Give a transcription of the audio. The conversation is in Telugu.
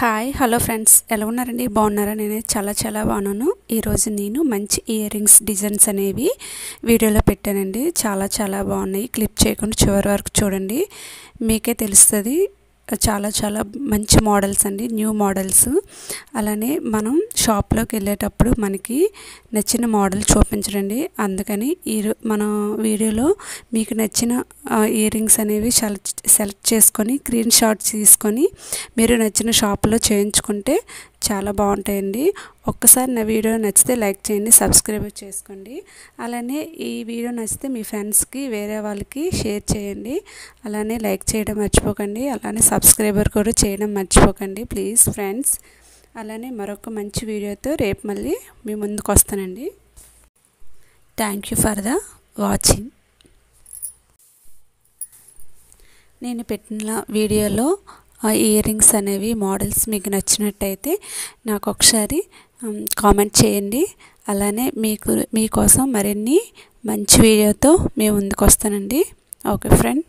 హాయ్ హలో ఫ్రెండ్స్, ఎలా ఉన్నారండి? బాగున్నారా? నేనైతే చాలా బాగున్నాను. ఈరోజు నేను మంచి ఇయర్ రింగ్స్ డిజైన్స్ అనేవి వీడియోలో పెట్టానండి. చాలా బాగున్నాయి. క్లిప్ చేయకుండా చివరి వరకు చూడండి, మీకే తెలుస్తుంది. చాలా మంచి మోడల్స్ అండి, న్యూ మోడల్స్. అలానే మనం షాప్లోకి వెళ్ళేటప్పుడు మనకి నచ్చిన మోడల్ చూపించడండి. అందుకని మన వీడియోలో మీకు నచ్చిన ఇయర్ రింగ్స్ అనేవి సెలెక్ట్ చేసుకొని స్క్రీన్ షాట్స్ తీసుకొని మీరు నచ్చిన షాప్లో చేయించుకుంటే చాలా బాగుంటాయండి. ఒక్కసారి నా వీడియో నచ్చితే లైక్ చేయండి, సబ్స్క్రైబ్ చేసుకోండి. అలానే ఈ వీడియో నచ్చితే మీ ఫ్రెండ్స్కి వేరే వాళ్ళకి షేర్ చేయండి. అలానే లైక్ చేయడం మర్చిపోకండి. అలానే సబ్స్క్రైబర్ కూడా చేయడం మర్చిపోకండి ప్లీజ్ ఫ్రెండ్స్. అలానే మరొక మంచి వీడియోతో రేపు మళ్ళీ మీ ముందుకు వస్తానండి. Thank you for the watching. నేను పెట్టిన వీడియోలో ఇయర్ రింగ్స్ అనేవి మోడల్స్ మీకు నచ్చినట్టయితే నాకు ఒకసారి కామెంట్ చేయండి. అలానే మీకోసం మరిన్ని మంచి వీడియోతో మేము ముందుకు వస్తానండి. Okay friend.